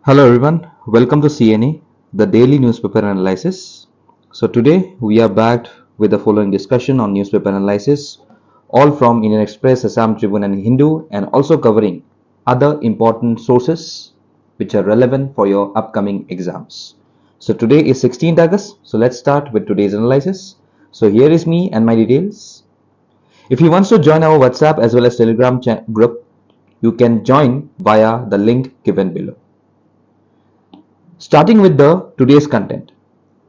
Hello everyone, welcome to CNA, the daily newspaper analysis. So today we are back with the following discussion on newspaper analysis, all from Indian Express, ASSAM Tribune and Hindu, and also covering other important sources which are relevant for your upcoming exams. So today is 16th August, so let's start with today's analysis. So here is me and my details. If you want to join our WhatsApp as well as Telegram group, you can join via the link given below. Starting with the today's content.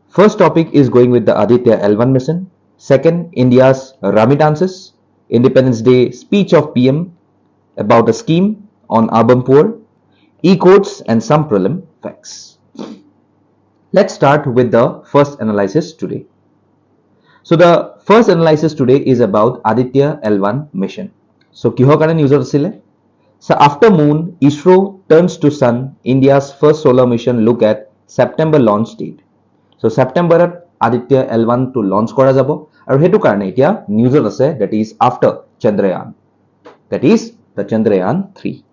First topic is going with the Aditya L1 mission. Second, India's remittances. Independence Day speech of PM about a scheme on urban poor. E-codes and some prelim facts. Let's start with the first analysis today. So the first analysis today is about Aditya L1 mission. So কিহৰ কাৰণে নিউজত আছিলে? So after moon, ISRO turns to sun, India's first solar mission look at September launch date. So September Aditya L1 to launch কৰা যাব আৰু হেতু কাৰণে এতিয়া নিউজত আছে that is after Chandrayaan. That is the Chandrayaan 3.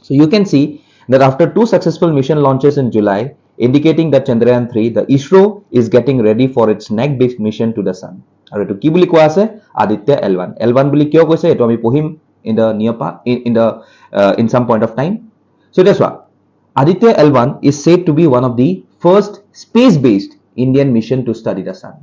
So you can see that after two successful mission launches in July, indicating that Chandrayaan 3, the ISRO is getting ready for its next mission to the sun. আৰু এটো কি বুলি কোৱা আছে? Aditya L1. L1 বুলি কিয় কৈছে এটো আমি পঢ়িম in the near in some point of time. So that's why Aditya L1 is said to be one of the first space-based Indian mission to study the sun.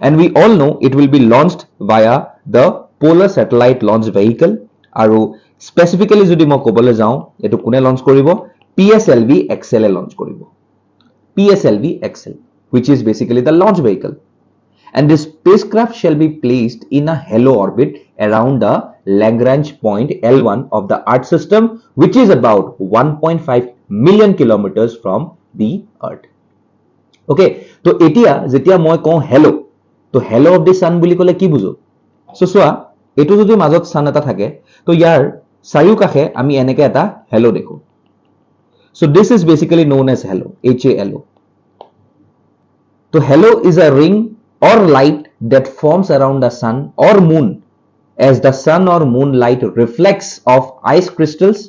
And we all know it will be launched via the Polar Satellite Launch Vehicle. Aru specifically jodi moi kobole jao eto kune launch koribo PSLV XL launch koribo. PSLV XL, which is basically the launch vehicle. And this spacecraft shall be placed in a halo orbit around the Lagrange point L1 of the Earth system, which is about 1.5 million kilometers from the Earth. Okay, so etia jetia moi kau halo, to halo of the sun buli kole ki bujo? So soa etu jodi majot sun eta thake, to yar sayu kahe ami eneke eta halo dekho. So this is basically known as halo, HALO. So halo is a ring or light that forms around the sun or moon as the sun or moon light reflects of ice crystals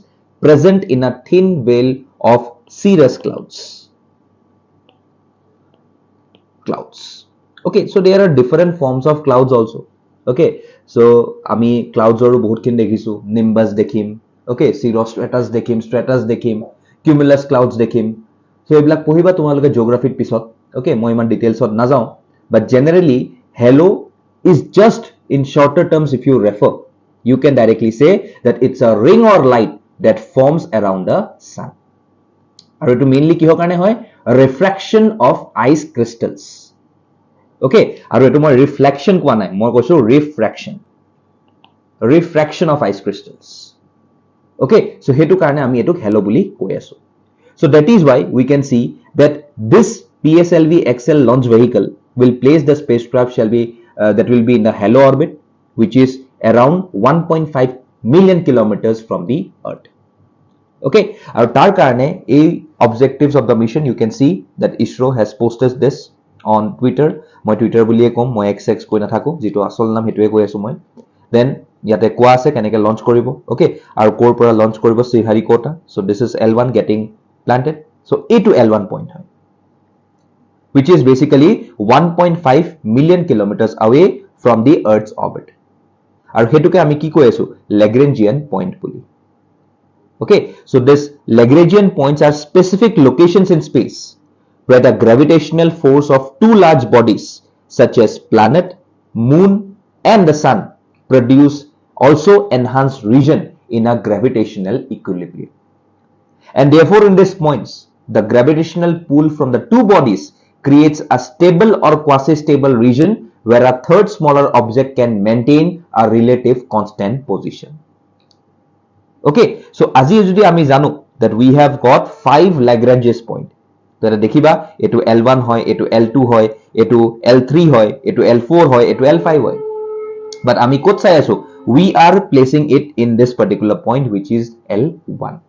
present in a thin veil of cirrus clouds. Okay, so there are different forms of clouds also. Okay, so ami clouds oru bahut kin dekhisu, nimbus dekhim, okay, cirrostratus dekhim, cumulus clouds dekhim. So ebilak pohiba tumaloke geography pisot. Okay, moi iman details ot na jao. But generally, halo is just in shorter terms. If you refer, you can directly say that it's a ring or light that forms around the sun. And it mainly kiho karone hoy? Refraction of ice crystals. Okay, and it more reflection kwa nai, more koso refraction of ice crystals. Okay, so hetu karone ami etuk halo buli koi asu. So that is why we can see that this PSLV XL launch vehicle will place the spacecraft that will be in the halo orbit, which is around 1.5 million kilometers from the Earth. Okay, and tar karone a objectives of the mission, you can see that ISRO has posted this on Twitter. Moi Twitter buliye kom, moi XX koi na thako, jito asol nam hetue koi asu moi. Then yate koa ase keneke launch koribo. Okay, aru kor pora launch koribo Sriharikota. So this is L1 getting planted. So A to L1 point hai, which is basically 1.5 million kilometers away from the Earth's orbit. Aru hetuke ami ki koi asu? Lagrangian point buli. Okay, so this Lagrangian points are specific locations in space where the gravitational force of two large bodies such as planet, moon and the sun produce also enhanced region in a gravitational equilibrium. And therefore in these points, the gravitational pull from the two bodies creates a stable or quasi-stable region where a third smaller object can maintain a relative constant position. Okay, so as jodi ami jano that we have got 5 Lagrange's point. Tara dekhiba etu L1 hoy, etu L2 hoy, etu L3 hoy, etu L4 hoy, etu L5 hoy. But ami kot sai asu? We are placing it in this particular point, which is L1.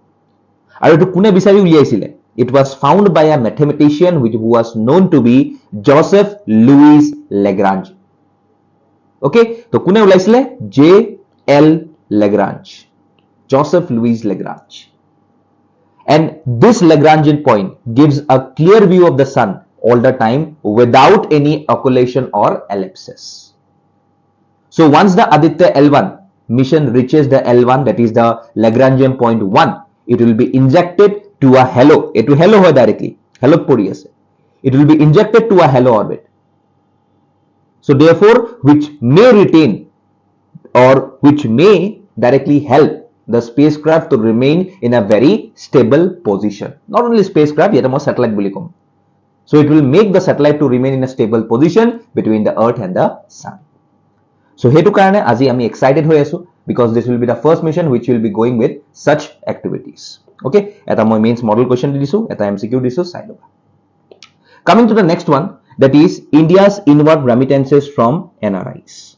Aru etu kune bisari uliaisile? It was found by a mathematician who was known to be Joseph Louis Lagrange. Okay, so kune ulaisile? J.L. Lagrange. Joseph Louis Lagrange. And this Lagrangian point gives a clear view of the sun all the time without any occultation or ellipsis. So once the Aditya L1 mission reaches the L1, that is the Lagrangian point 1, it will be injected to a halo. It will halo directly. Halo pori ase. It will be injected to a halo orbit. So therefore, which may retain or which may directly help the spacecraft to remain in a very stable position. Not only spacecraft, yet a satellite boli kom. So it will make the satellite to remain in a stable position between the Earth and the Sun. So hetu karone aji ami excited hoi asu because this will be the first mission which will be going with such activities. Okay, eta moi mains model question disu, eta MCQ disu sai loba. Coming to the next one, that is India's inward remittances from NRIs.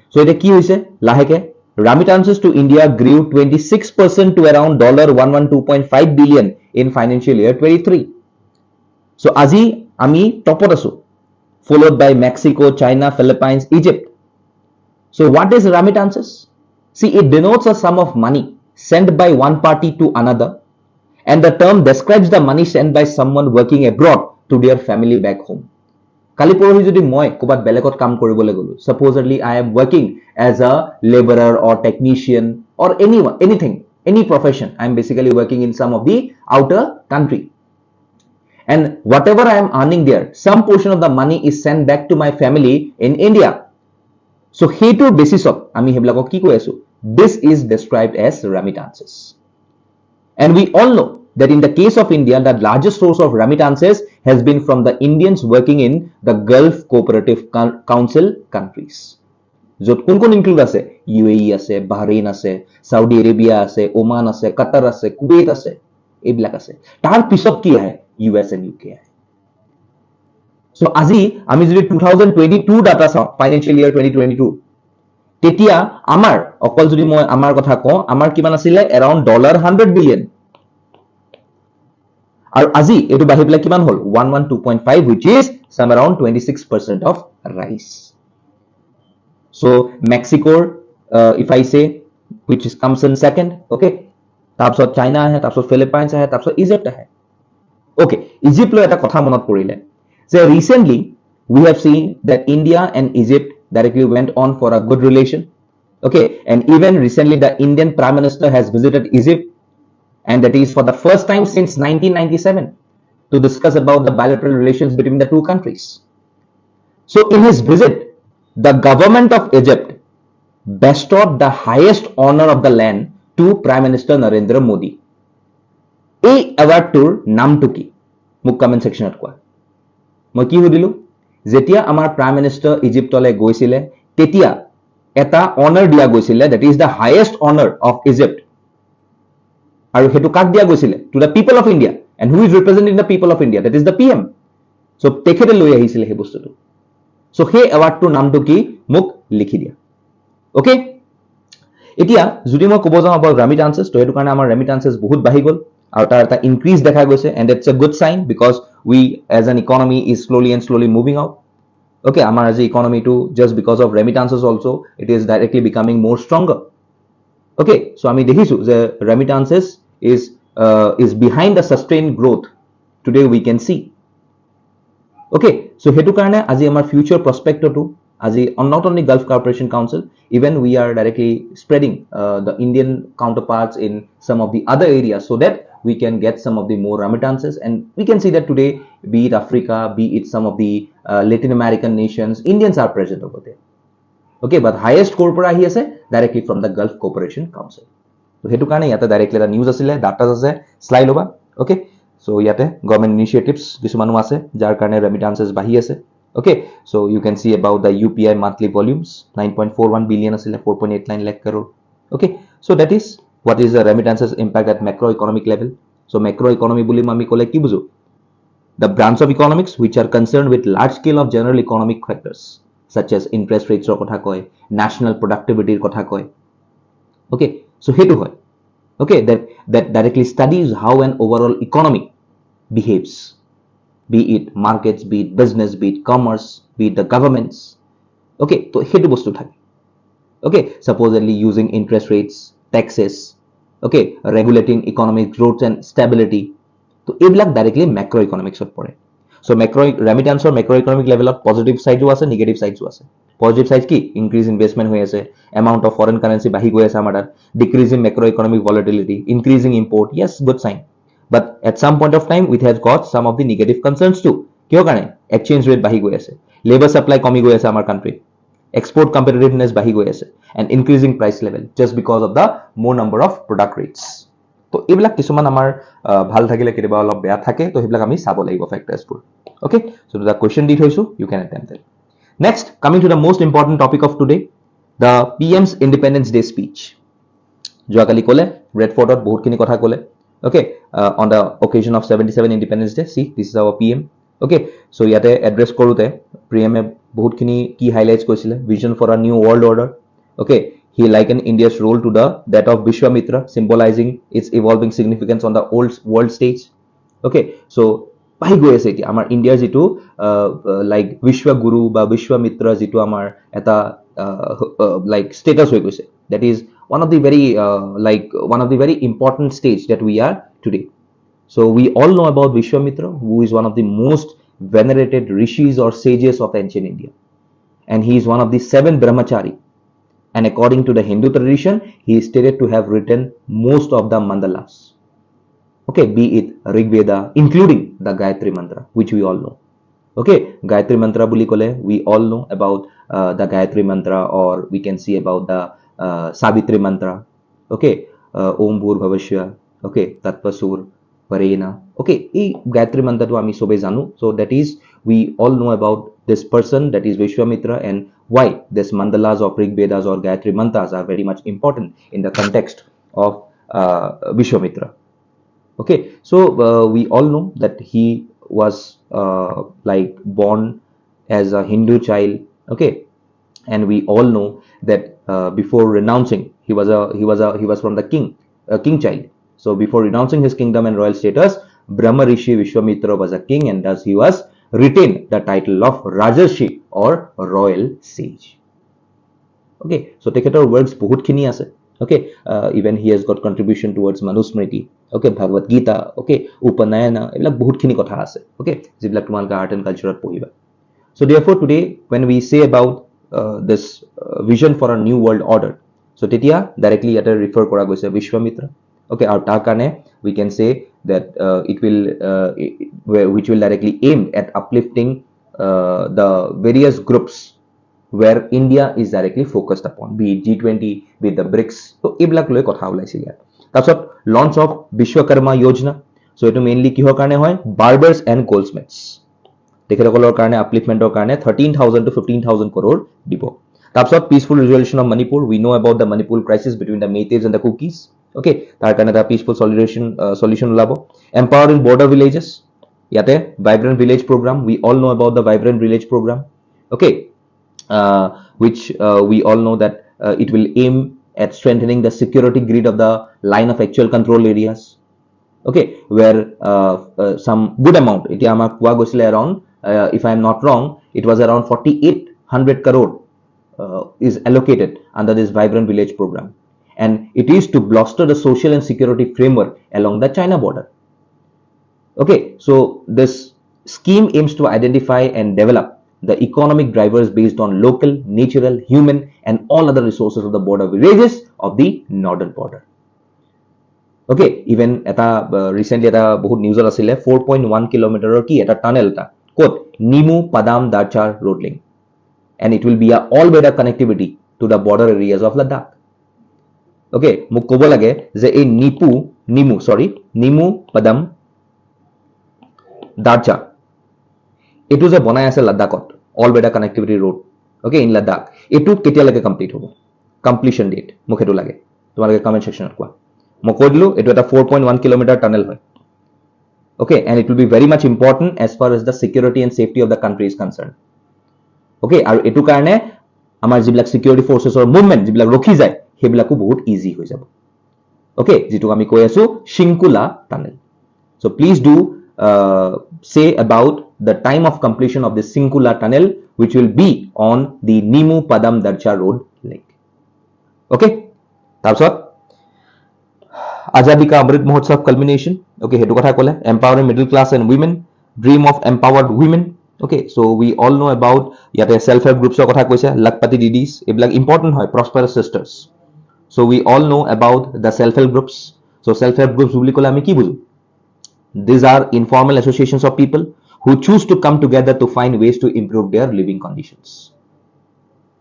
So eta ki hoise laheke remittances to India grew 26% to around $112.5 billion in financial year 23. So aji ami topot asu, followed by Mexico, China, Philippines, Egypt. So what is remittances? See, it denotes a sum of money sent by one party to another, and the term describes the money sent by someone working abroad to their family back home. Kali porohi jodi moi kobat belekot kam koribole golu. Supposedly I am working as a laborer or technician or anyone, anything, any profession. I am basically working in some of the outer country. And whatever I am earning there, some portion of the money is sent back to my family in India. So hetu basis of ami heblako ki koi asu. This is described as remittances. And we all know that in the case of India, the largest source of remittances has been from the Indians working in the Gulf Cooperative Council countries. Jot kun include ase UAE ase, Bahrain ase, Saudi Arabia ase, Oman ase, Qatar ase, Kuwait ase, ebilak ase. Tar pisot ki hai US and UK hai. So aji ami jodi 2022 data saw, financial year 2022. Tetia amar okol jodi moi amar kotha ko, amar kiman asile around $100 billion. Or aji etu bahi pela kiman hol 112.5, which is some around 26% of rice. So Mexico, if I say, which is comes in second, okay. Tapsot China hai, tapsot Philippines hai, tapsot Egypt hai. Okay, Egypt lo eta kotha monot porile. So recently we have seen that India and Egypt directly went on for a good relation. Okay, and even recently the Indian Prime Minister has visited Egypt, and that is for the first time since 1997 to discuss about the bilateral relations between the two countries. So in his visit, the government of Egypt bestowed the highest honor of the land to Prime Minister Narendra Modi. A award tour nam to ki muk comment section at kwa. Moi ki hudilu jetia amar Prime Minister Egypt ole goisile tetia eta honor dia goisile, that is the highest honor of Egypt. Aru hetu kak dia goisile to the people of India, and who is representing the people of India, that is the PM. So tekhete loi ahisile he bostu tu. So he award to nam to ki muk likhi dia. Okay, etia jodi moi kobo jam about remittances, to hetu karone amar remittances bahut bahi gol aru tar eta increase dekha goise, and that's a good sign because we as an economy is slowly moving out. Okay, amar as a economy too, just because of remittances also, it is directly becoming more stronger. Okay, so ami dekhisu the remittances is behind the sustained growth today we can see. Okay, so hetu karone aji amar future prospect to aji not only Gulf Cooperation Council, even we are directly spreading the Indian counterparts in some of the other areas so that we can get some of the more remittances, and we can see that today, be it Africa, be it some of the Latin American nations, Indians are present over there. Okay, but highest corpora ahi ase directly from the Gulf Cooperation Council. So hetu karone yate directly the news asile, data ase, slide loba. Okay, so yate government initiatives kisumanu ase jar karone remittances bahi ase. Okay, so you can see about the UPI monthly volumes 9.41 billion asile 4.89 lakh crore. Okay, so that is what is the remittances impact at macroeconomic level. So macroeconomy boli mami kole ki bujo, the branch of economics which are concerned with large scale of general economic factors such as interest rates or kotha koy, national productivity kotha koy. Okay, so hetu hoy. Okay, that directly studies how an overall economy behaves, be it markets, be it business, be it commerce, be it the governments. Okay, so hetu bostu thake. Okay, supposedly using interest rates, taxes, okay, regulating economic growth and stability. তো এইবিলাক directly মেক্ৰ ইকনমিক্সত পৰে। So ৰেমিটেন্সৰ মেক্ৰ economic লেভেলত positive সাইডো আছে, negative সাইডো আছে। Positive side কি? Increase investment হৈ আছে, amount of foreign currency বাঢ়ি গৈ আছে আমাৰ তাত, decreasing macro economic volatility, increasing import, yes, good sign. But at some point of time with has got some of the negative concerns too. কিহৰ কাৰণে? এক্সচেঞ্জ ৰেট বাঢ়ি গৈ আছে, লেবাৰ সাপ্লাই কমি গৈ আছে আমাৰ কাণ্ট্ৰিত, export competitiveness বাঢ়ি গৈ আছে, and increasing price level just because of the more number of product rates. তো এইবিলাক কিছুমান আমাৰ ভাল থাকিলে কেতিয়াবা অলপ বেয়া থাকে, তো সেইবিলাক আমি চাব লাগিব ফেক্টৰছবোৰ। Okay, so the question দি থৈছো, you can attempt it. Next, coming to the most important topic of today, the PM's Independence Day speech. যোৱাকালি ক'লে ব্ৰেডফৰ্ডত বহুতখিনি কথা ক'লে, okay, on the occasion of 77 Independence Day. See, this is our PM. Okay, so ইয়াতে address কৰোঁতে PM বহুতখিনি কি highlights কৰিছিলে, vision for a new world order. Okay, he likened India's role to that of Vishwamitra, symbolizing its evolving significance on the old world stage. Okay, so বাঢ়ি গৈ আছে এতিয়া আমাৰ ইণ্ডিয়াৰ যিটো লাইক বিশ্বগুৰু বা বিশ্বমিত্ৰ যিটো আমাৰ এটা লাইক ষ্টেটাছ হৈ গৈছে, that is one of the very important stage that we are today. So we all know about Vishwamitra, who is one of the most venerated rishis or sages of ancient India, and he is one of the 7 brahmachari, and according to the Hindu tradition he is stated to have written most of the mandalas, okay, be it Rig Veda, including the Gayatri mantra, which we all know. Okay, Gayatri mantra buli kole we all know about the Gayatri mantra, or we can see about the Savitri mantra. Okay, Om Bhur Bhavashya, okay, Tatpasur Varena. Okay, এই গায়ত্ৰী মন্ত্ৰটো আমি সবে জানো, so that is we all know about this person, that is Vishwamitra, and why this mandalas of Rig Vedas or Gayatri mantras are very much important in the context of Vishwamitra. Okay, so we all know that he was like born as a Hindu child, okay, and we all know that before renouncing he was from the king child. So before renouncing his kingdom and royal status, Brahma Rishi Vishwamitra was a king, and thus he was retained the title of Rajarshi or royal sage. Okay, so tekhetor words bahut khini ase. Okay, even he has got contribution towards Manusmriti, okay, Bhagavad Gita, okay, Upanayana, ebilak bahut khini kotha ase, okay, jibilak tumalka art and culture at pohiba. So therefore today when we say about this vision for a new world order, so tetia directly yate refer kora goise Vishwamitra. Okay, our takane we can say that which will directly aim at uplifting the various groups where India is directly focused upon, be it G20, be it the BRICS. So এইবিলাক লৈ কথা ওলাইছিল ইয়াত। তাৰপিছত launch of Vishwakarma Yojana, so এইটো mainly কিহৰ কাৰণে হয়? Barbers and goldsmiths, তেখেতসকলৰ কাৰণে upliftmentor কাৰণে 13,000 to 15,000 crore দিব। তাৰপিছত peaceful resolution of Manipur, we know about the Manipur crisis between the Meiteis and the Kukis. Okay, তাৰ কাৰণে এটা peaceful solution ওলাব। Empowering border villages, ইয়াতে vibrant village program, we all know about the vibrant village program, okay, which we all know that it will aim at strengthening the security grid of the line of actual control areas, okay, where some good amount, it amak poa goisile around, if I am not wrong, it was around 4,800 crore is allocated under this vibrant village program, and it is to bolster the social and security framework along the China border. Okay, so this scheme aims to identify and develop the economic drivers based on local, natural, human, and all other resources of the border villages of the northern border. Okay, even eta recently eta bahut news asile 4.1 kilometer ki eta tunnel ta kot Nimu Padam Darchar road link, and it will be a all weather connectivity to the border areas of Ladakh. Okay, muk kobo lage je ei Nimu Padam Darchar etu je banai ase Ladakhot all weather connectivity road, okay, in Ladakh, etu ketia lage complete hobo, completion date muk etu lage tomaloke comment section at koa, মই কৈ দিলো এটো এটা 4.1 kilometre tunnel হয়, okay, and it will be very much important as far as the security and safety of the country is concerned, okay, আৰু এটো কাৰণে আমাৰ যিবিলাক security forces or movement যিবিলাক ৰখি যায় সেইবিলাকো বহুত ইজি হৈ যাব, okay, যেটো আমি কৈ আছো Shinkula tunnel. So please do say about the time of completion of the Shinkula tunnel, which will be on the Nimu Padam Darcha road link. Okay, তাৰপিছত Azadi Ka Amrit Mahotsav culmination. Okay, hetu kotha kole empowering middle class and women, dream of empowered women. Okay, so we all know about yate self help groups kotha koise, Lakpati Didis, eblak important hoy, prosperous sisters. So we all know about the self help groups. So self help groups buli kole ami ki buju? These are informal associations of people who choose to come together to find ways to improve their living conditions.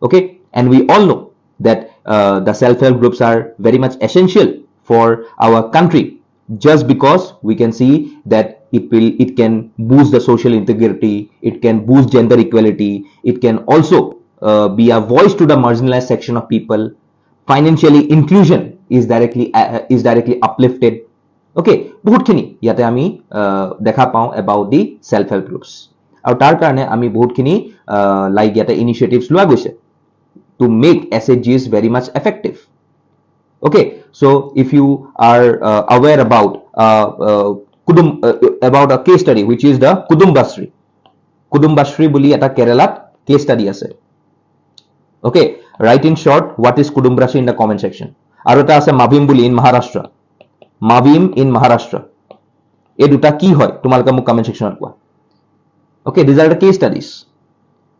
Okay, and we all know that the self-help groups are very much essential for our country, just because we can see that it can boost the social integrity, it can boost gender equality, it can also be a voice to the marginalized section of people. Financially, inclusion is directly uplifted. Okay, बहुत खिनी याते आमी देखा पाऊं about the self-help groups. और तार कारणे आमी बहुत खिनी like याते initiatives लोआ गुसे to make SHGs very much effective. Okay, so if you are aware about about a case study which is the Kudumbashri buli eta Kerala case study ase. Okay, write in short what is Kudumbashri in the comment section. Aru eta ase Mavim buli in Maharashtra. Mavim in Maharashtra. E duta ki hoy tumalka mu comment section koa. Okay, these are the case studies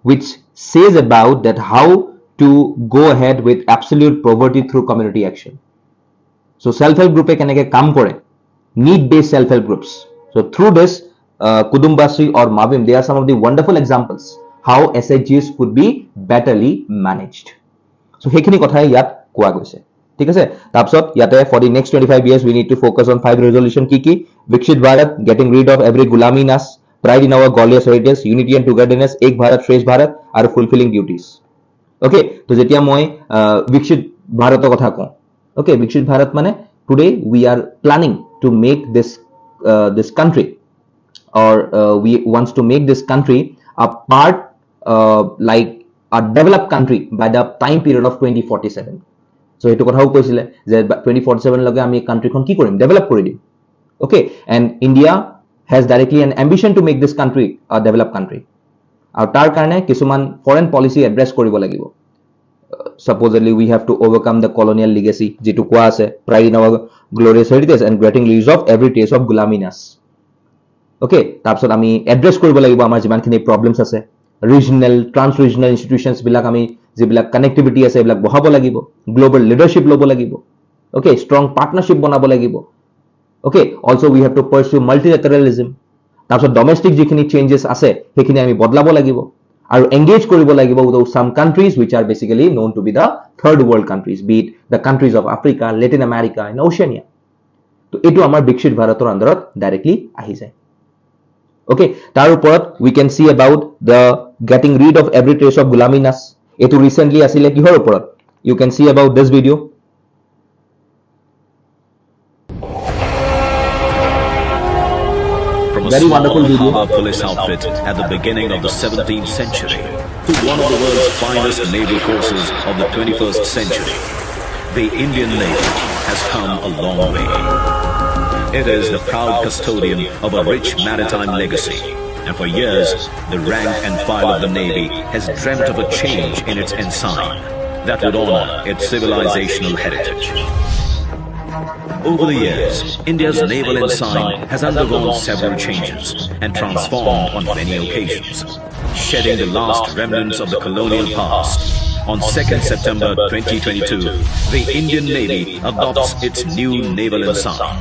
which says about that how to go ahead with absolute poverty through community action. So self-help group keneke kaam kore, need-based self-help groups. So through this Kudumbashri or Mavim, they are some of the wonderful examples how SHGs could be betterly managed. So hekhini kothai yat koa goise. ঠিক আছে তারপর ইয়াতে for the next 25 years we need to focus on 5 resolution কি Vikshit Bharat, getting rid of every gulami nas, pride in our glorious heritage, unity and togetherness, ek bharat shresh bharat, are fulfilling duties. Okay, to jetia moi Vikshit Bharator kotha ko. Okay, Vikshit Bharat mane today we are planning to make this country, or we wants to make this country a part like a developed country by the time period of 2047. So etu kothaও koisile je 2047 lage ami country kon ki korim develop kori dim. Okay, and India has directly an ambition to make this country a developed country. Aru tar karone kisuman foreign policy address koribo lagibo. Supposedly we have to overcome the colonial legacy jitu koa ase pride in our glorious heritage and getting rid of every trace of gulaminas. Okay, tarpsot ami address koribo lagibo amar jiman khini problems ase, regional trans-regional institutions bilak ami jibilak connectivity ase bilak bohabo lagibo, global leadership lobo lagibo. Okay, strong partnership bonabo lagibo. Okay, also we have to pursue multilateralism. Tarpsot domestic jikhini changes ase hekhini ami bodlabo lagibo aru engage koribo lagibo with some countries which are basically known to be the third world countries, be it the countries of Africa, Latin America and Oceania. To etu amar Vikshit Bharator andarot directly ahi jay. Okay, tar uporot we can see about the getting rid of every trace of gulaminas. Etu recently asile kihor uporot. You can see about this video. From a very wonderful harbor police outfit at the beginning of the 17th century to one of the world's finest naval forces of the 21st century, the Indian Navy has come a long way. It is the proud custodian of a rich maritime legacy, and for years the rank and file of the Navy has dreamt of a change in its ensign that would honor its civilizational heritage. Over the years, India's naval ensign has undergone several changes and transformed on many occasions, shedding the last remnants of the colonial past. On 2nd September 2022, the Indian Navy adopts its new naval ensign.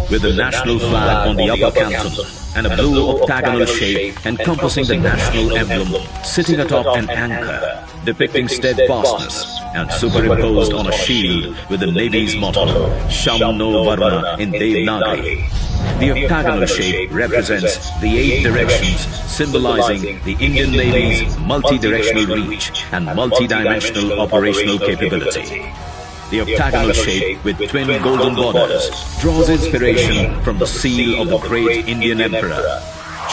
With the national flag on the upper canton and a blue octagonal shape encompassing the national emblem sitting atop an anchor depicting steadfastness and superimposed on a shield with the Navy's motto, Sham No Varma in Devanagari. The octagonal shape represents the 8 directions, symbolizing the Indian Navy's multi-directional reach and multi-dimensional operational capability. The octagonal shape with twin golden borders draws inspiration from the seal of the great Indian Emperor,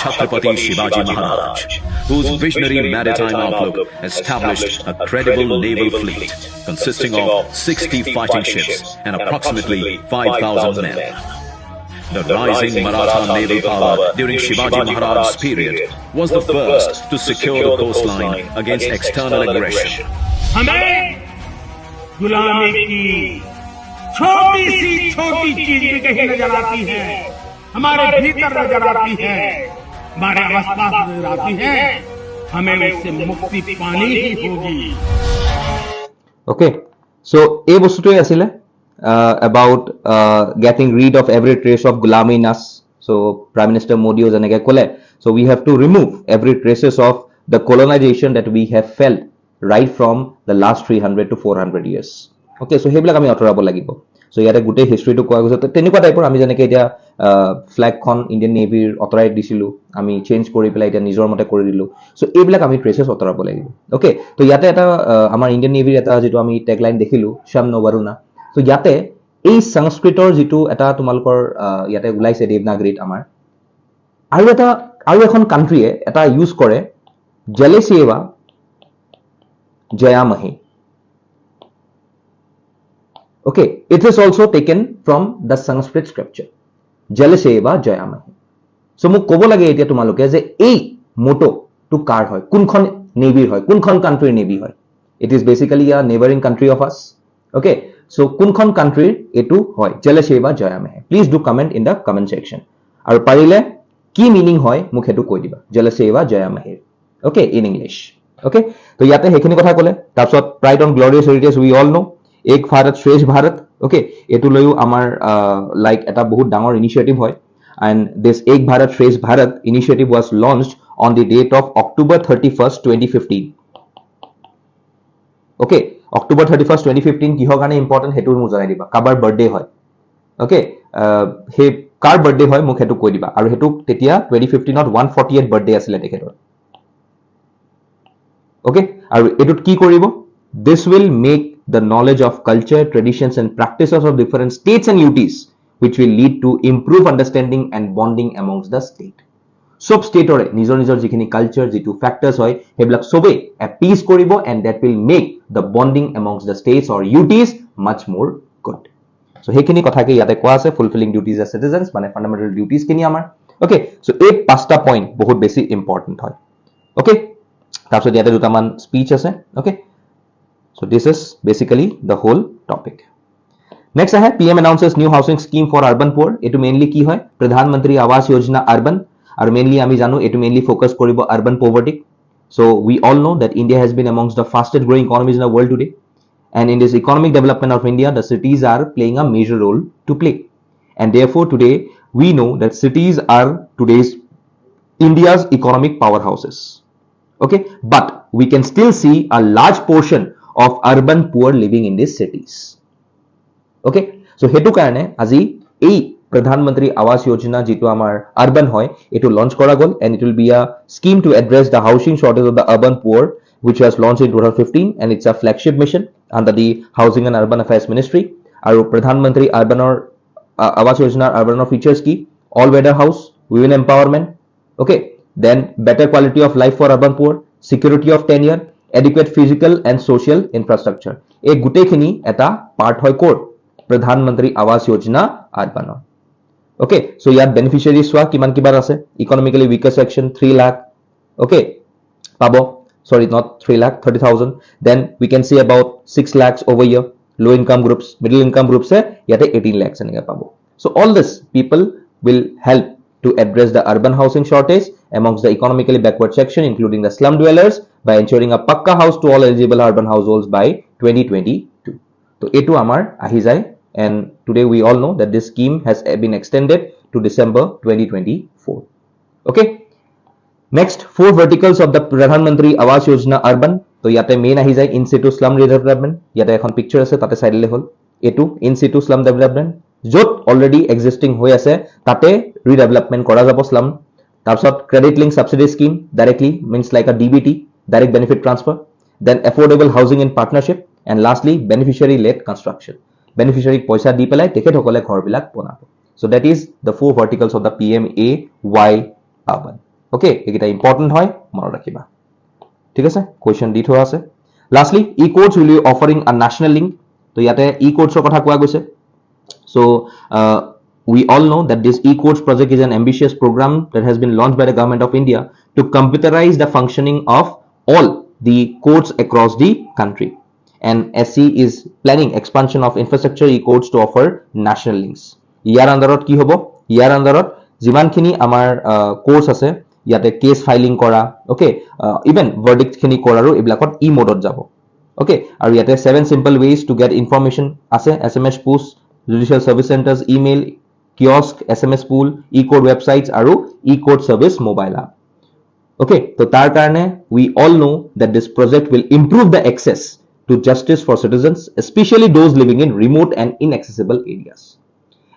Chhatrapati Shivaji Maharaj, whose visionary maritime outlook established a credible naval fleet consisting of 60 fighting ships and approximately 5,000 men. The rising Maratha naval power during Shivaji Maharaj's period was the first to secure the coastline against external aggression. गुलामी की छोटी सी छोटी चीज भी कहीं नजर आती है, हमारे भीतर नजर आती है, हमारे आसपास नजर आती है, हमें उससे मुक्ति पानी ही होगी। ओके, सो এই বস্তুটোই আছিলে about getting rid of every trace of gulami in us. So Prime Minister Modi যেনেকে ক'লে, so we have to remove every traces of the colonization that we have felt right from the last 300 to 400 years. Okay, so সেইবিলাক আমি আঁতৰাব লাগিব। So ইয়াতে গোটেই হিষ্ট্ৰীটো কোৱা গৈছে, তেনেকুৱা টাইপৰ। আমি যেনেকৈ এতিয়া ফ্লেগখন ইণ্ডিয়ান নেভিৰ আঁতৰাই দিছিলোঁ, আমি চেঞ্জ কৰি পেলাই এতিয়া নিজৰ মতে কৰি দিলোঁ। সো এইবিলাক আমি ট্ৰেচেছ আঁতৰাব লাগিব। অ'কে, তো ইয়াতে এটা আমাৰ ইণ্ডিয়ান নেভিৰ এটা যিটো আমি টেগলাইন দেখিলোঁ, শ্যাম নৱাৰুণা। তো ইয়াতে এই সংস্কৃতৰ যিটো এটা তোমালোকৰ ইয়াতে ওলাইছে দেৱনাগৰীত আমাৰ, আৰু এখন কাণ্ট্ৰিয়ে এটা ইউজ কৰে, জলে সেৱা জয়ামহে। Okay, it is also taken from the Sanskrit scripture. Jal seva jayamahe. So মোক ক'ব লাগে এতিয়া তোমালোকে যে এই মোটো টু কাৰ হয়, কোনখন নেভিৰ হয়, কোনখন কাণ্ট্ৰিৰ নেভি হয়। It is basically a neighboring country of us. Okay, so কোনখন কাণ্ট্ৰিৰ এইটো হয়, জল seva jayamahe. Please do comment in the comment section. আৰু পাৰিলে কি মিনিং হয় মোক হেতু কৈ দিবা, জল seva jayamahe. Okay, in English. Okay, তো ইয়াতে সেইখিনি কথা ক'লে। তাৰপিছত pride on glorious heritage we all know. এক ভাৰত শ্ৰেষ্ঠ ভাৰত। অ'কে, এইটো লৈও আমাৰ লাইক এটা বহুত ডাঙৰ ইনিচিয়েটিভ হয়। And this Ek Bharat Shreshtha Bharat initiative was launched on the date of October 31st, 2015। Okay, October 31st, 2015 কিহৰ কাৰণে ইম্পৰ্টেণ্ট সেইটো মোক জনাই দিবা। কাৰোবাৰ বাৰ্থডে হয়, অ'কে, সেই কাৰ বাৰ্থডে হয় মোক সেইটো কৈ দিবা। আৰু সেইটো তেতিয়া 2015ত 148th বাৰ্থডে আছিলে তেখেতৰ। অ'কে, আৰু এইটোত কি কৰিব? This will make the knowledge of culture, traditions and practices of different states and UTs, which will lead to improved understanding and bonding amongst the state. Sob state ore nijor nijor jikhini culture jitu factors hoy heblak sobe appease koribo, and that will make the bonding amongst the states or UTs much more good. So hekhini kotha ke yate koa ase, fulfilling duties as citizens mane fundamental duties kini amar. Okay, so ei pasta point bahut beshi important hoy. Okay, tarpot yate duta man speech ase. Okay, so this is basically the whole topic. Next I have PM announces new housing scheme for urban poor. Etu mainly ki hoy, Pradhan Mantri Awas Yojana urban, aru mainly ami janu etu mainly focus koribo urban poverty. So we all know that India has been amongst the fastest growing economies in the world today, and in this economic development of India, the cities are playing a major role to play. And therefore today we know that cities are today's India's economic powerhouses. Okay, but we can still see a large portion of urban poor living in these cities. Okay, so hetu karone aji ei Pradhan Mantri Awas Yojana jitu amar urban hoy etu launch kora gol, and it will be a scheme to address the housing shortage of the urban poor, which was launched in 2015, and it's a flagship mission under the Housing and Urban Affairs Ministry. Aru Pradhan Mantri Urban or Awas Yojana urban features ki all weather house, women empowerment, okay, then better quality of life for urban poor, security of tenure, adequate physical and social infrastructure. এই গোটেইখিনি এটা part হয় কোৰ প্ৰধান মন্ত্ৰী আৱাস যোজনা আৰবানৰ। ওকে, so ইয়াত beneficiary চোৱা কিমান কিমান আছে। ইকনমিক্যালি উইকাৰ সেকশন 3 লাখ, ওকে, পাব, sorry not 3 lakh, 30,000. Then we can see about 6 lakhs over here. Low income groups, middle income groups hai yate 18 lakhs enega pabo. So all this people will help to address the urban housing shortage amongst the economically backward section, including the slum dwellers, by ensuring a pakka house to all eligible urban households by 2022. So etu amar ahi jay, and today we all know that this scheme has been extended to December 2024. Okay, next 4 verticals of the Pradhan Mantri Awas Yojana urban. So yate main ahi jay in situ slum development. Yate ekhon picture ase tate side le hol etu in situ slum development jot already existing hoy ase tate redevelopment kora jabo slum. Tarpot credit link subsidy scheme directly, means like a DBT, direct benefit transfer. Then affordable housing in partnership, and lastly beneficiary led construction. Beneficiary poisa di pelai tekhet hokole ghor bilak bonabo. So that is the 4 verticals of the PMAY urban. Okay, ekita important hoy monot rakhiba. ঠিক আছে, question di thoa ase. Lastly, e-courts will be offering a national link. To yate e-courts er kotha koa goise. So we all know that this e-courts project is an ambitious program that has been launched by the government of India to computerize the functioning of all the courts across the country. and SC is planning expansion of infrastructure e-courts to offer national links. ইয়াৰ আন্দাৰত কি হ'ব? ইয়াৰ আন্দাৰত যিমানখিনি আমাৰ course আছে ইয়াতে case filing কৰা, ওকে, even ভাৰ্ডিক্ট খিনি কৰাৰো এইবিলাকত ই মোডত যাব, ওকে। আৰু ইয়াতে 7 simple ways to get information আছে, SMS push, judicial service centers, email, kiosk, SMS pool, e-court websites আৰু e-court service mobile app. Okay, so tar karne we all know that this project will improve the access to justice for citizens, especially those living in remote and inaccessible areas.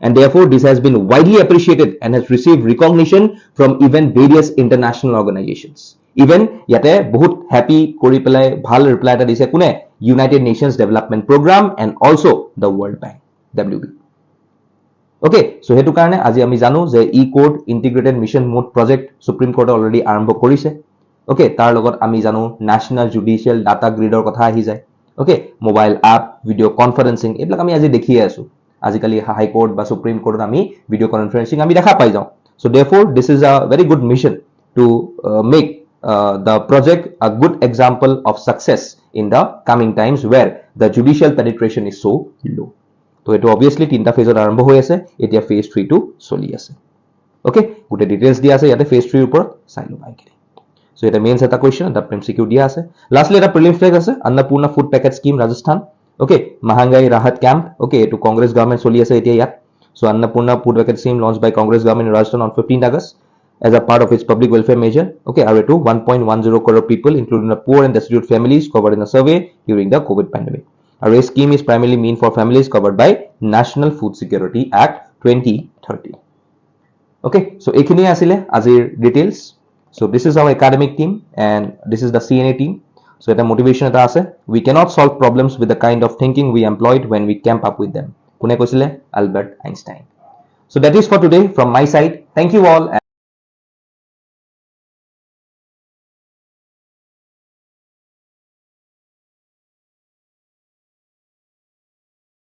And therefore, this has been widely appreciated and has received recognition from even various international organizations. Even yate bahut happy kori pelai bhal reply ta dise kune United Nations Development Program and also the World Bank, WB. Okay, so hetu karone aji ami janu je e-court integrated mission mode project Supreme Court already arambho korise. Okay, tar logot ami janu national judicial data grid or kotha ahi jay. Okay, mobile app, video conferencing eblak ami aji dekhi asu. Azikali high court ba Supreme Court ami video conferencing ami dekha pai jao. So therefore this is a very good mission to make the project a good example of success in the coming times where the judicial penetration is so low. তো এটো obviously তিনটা ফেজত আৰম্ভ হৈ আছে, এতিয়া phase 3 টো চলি আছে। ওকে, গুটে details দিয়া আছে ইয়াতে ফেজ 3 ৰ ওপৰত চাই লবা একেই। সো এটা মেইনছ এটা কোৱেশ্চন, এটা এমসিকিউ দিয়া আছে। লাষ্টলি এটা প্ৰিলিমছ ফেজ আছে, Annapurna food packet scheme Rajasthan. Okay, महंगाई राहत कैंप। ओके, এটো কংগ্ৰেছ গভৰ্ণমেণ্ট চলি আছে এতিয়া ইয়াত। So Annapurna food packet scheme launched by Congress government in Rajasthan on 15th August as a part of its public welfare measure. Okay, আৰু এটো 1.10 crore people including the poor and destitute families covered in a survey during the COVID pandemic. Our scheme is primarily meant for families covered by National Food Security Act 2013. Okay, so ekhini asile azir details. So this is our academic team and this is the CNA team. So eta motivation eta ase, we cannot solve problems with the kind of thinking we employed when we camp up with them. Kune koisile? Albert Einstein. So that is for today from my side. Thank you all.